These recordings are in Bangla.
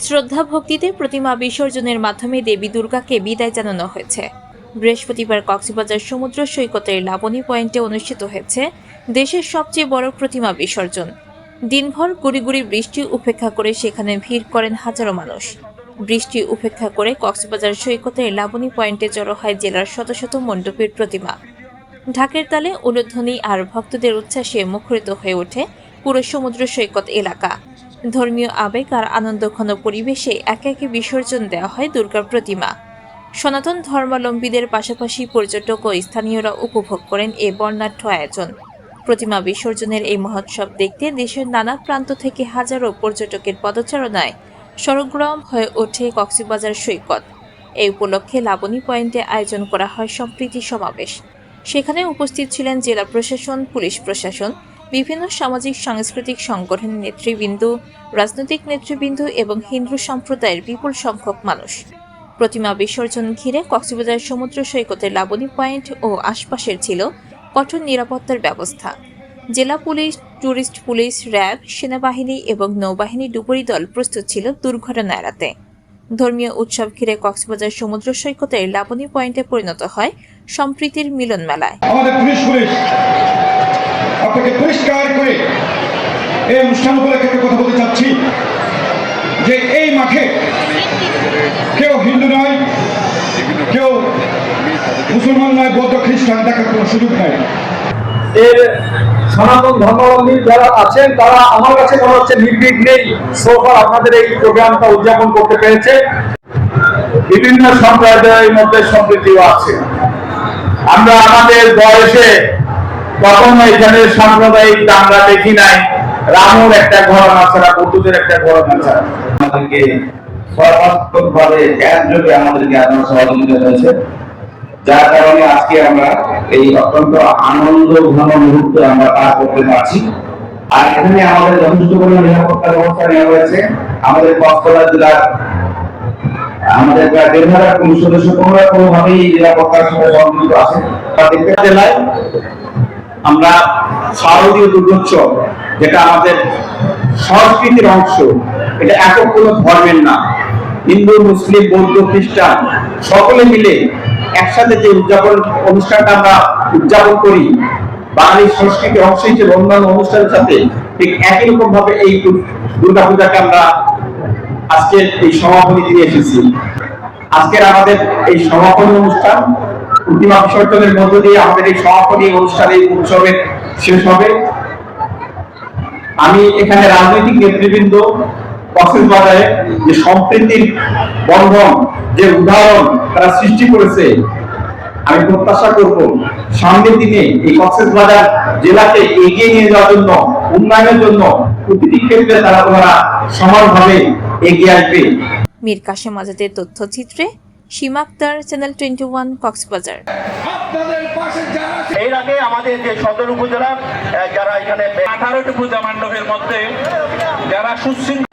শ্রদ্ধা ভক্তিতে প্রতিমা বিসর্জনের মাধ্যমে দেবী দুর্গাকে বিদায় জানানো হয়েছে। বৃহস্পতিবার কক্সবাজার সমুদ্র সৈকতের লাবণী পয়েন্টে অনুষ্ঠিত হয়েছে দেশের সবচেয়ে বড় প্রতিমা বিসর্জন। দিনভর গুড়ি গুড়ি বৃষ্টি উপেক্ষা করে সেখানে ভিড় করেন হাজারো মানুষ। বৃষ্টি উপেক্ষা করে কক্সবাজার সৈকতের লাবণী পয়েন্টে জড়ো হয় জেলার শত শত মণ্ডপের প্রতিমা। ঢাকের তালে উলুধ্বনি আর ভক্তদের উচ্ছ্বাসে মুখরিত হয়ে ওঠে পুরো সমুদ্র সৈকত এলাকা। ধর্মীয় আবেগ আর আনন্দঘন পরিবেশে একে একে বিসর্জন দেওয়া হয় দুর্গার প্রতিমা। সনাতন ধর্মাবলম্বীদের পাশাপাশি পর্যটক ও স্থানীয়রা উপভোগ করেন এই বর্ণাঢ্য আয়োজন। প্রতিমা বিসর্জনের এই মহোৎসব দেখতে দেশের নানা প্রান্ত থেকে হাজারো পর্যটকের পদচারণায় সরগরম হয়ে ওঠে কক্সবাজার সৈকত। এই উপলক্ষে লাবণী পয়েন্টে আয়োজন করা হয় সম্প্রীতি সমাবেশ। সেখানে উপস্থিত ছিলেন জেলা প্রশাসন, পুলিশ প্রশাসন, বিভিন্ন সামাজিক সাংস্কৃতিক সংগঠনের নেতৃবৃন্দ, রাজনৈতিক নেতৃবৃন্দ এবং হিন্দু সম্প্রদায়ের বিপুল সংখ্যক মানুষ। প্রতিমা বিসর্জন ঘিরে কক্সবাজার সমুদ্র সৈকতের লাবণী পয়েন্ট ও আশপাশের ছিল কঠোর নিরাপত্তার ব্যবস্থা। জেলা পুলিশ, ট্যুরিস্ট পুলিশ, র্যাব, সেনাবাহিনী এবং নৌবাহিনী ডুবুরি দল প্রস্তুত ছিল দুর্ঘটনা এড়াতে। ধর্মীয় উৎসব ঘিরে কক্সবাজার সমুদ্র সৈকতের লাবণী পয়েন্টে পরিণত হয় সম্প্রীতির মিলন মেলায়। আমাদের পুলিশ আপনাকে পরিষ্কার করে এই অনুষ্ঠান উপলক্ষে কথা বলতে চাচ্ছি যে এই মাঠে কেউ হিন্দু নয়, কেউ মুসলমান নয়, বৌদ্ধ খ্রিস্টান দেখার কোনো সুযোগ নাই। এর সনাতন ধর্মাবলম্বী যারা আছেন তারা আমার কাছে মনে হচ্ছে নির্বিঘ্নেই সোফার আপনাদের এই প্রোগ্রামটা উদযাপন করতে পেরেছে। বিভিন্ন সম্প্রদায়ের মধ্যে সম্প্রীতিও আছে। আমরা আমাদের বয়সে কখনো এখানে সাম্প্রদায়িক দাঙ্গা দেখি নাই। রামুর একটা ঘটনা ছাড়া, বৌদ্ধদের একটা ঘটনা ছাড়া আমাদেরকে সর্বাত্মকভাবে একযোগে আমাদেরকে আপনার সহযোগিতা হয়েছে, যার কারণে আজকে আমরা এই অত্যন্ত আনন্দ ঘন মুহূর্তে আমরা পার করতে পারছি। আর এখানে আমাদের যথেষ্ট পরিমাণ নিরাপত্তা ব্যবস্থা নেওয়া হয়েছে। আমাদের কক্সবাজার জেলার আমাদের প্রায় ১,৫০০ পুলিশ সদস্য কোনোভাবেই নিরাপত্তার সাথে সংযুক্ত আছে। জেলায় আমরা শারদীয় দুর্গোৎসব, যেটা আমাদের সংস্কৃতির অংশ, এটা একক কোনো ধর্মের না, হিন্দু, মুসলিম, বৌদ্ধ, খ্রিস্টান সকলে মিলে একসাথে যে অনুষ্ঠানটা আমরা উদযাপন করি, বাঙালির সংস্কৃতির অংশ হিসেবে অন্যান্য অনুষ্ঠানের সাথে ঠিক একই রকম ভাবে এই দুর্গাপূজাকে আমরা আজকে এই সমাপনী দিয়ে এসেছি। আজকের আমাদের এই সমাপনী অনুষ্ঠান প্রতিমা বিসর্জনের মধ্য দিয়ে আমাদের এই সমাপনী অনুষ্ঠানের উৎসবের শেষ হবে। আমি এখানে রাজনৈতিক নেতৃবৃন্দ কক্সবাজারে যে সম্প্রীতির বন্ধন, যে উদাহরণ তারা সৃষ্টি করেছে, আমি প্রত্যাশা করব সামনের দিনে এই কক্সবাজার জেলাকে এগিয়ে নিয়ে যাওয়ার জন্য, উন্নয়নের জন্য প্রতিটি ক্ষেত্রে তারা সমানভাবে এগিয়ে আসবে। মীর কাশেম আজাদের তথ্যচিত্রে সীমা আক্তার, চ্যানেল 21, কক্সবাজার। এর আগে আমাদের যে সদর উপজেলা যারা এখানে 18টি পূজা মণ্ডপের মধ্যে যারা সুশৃঙ্খল,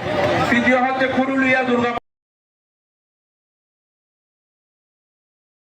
তৃতীয় হচ্ছে খুরুলিয়া দুর্গা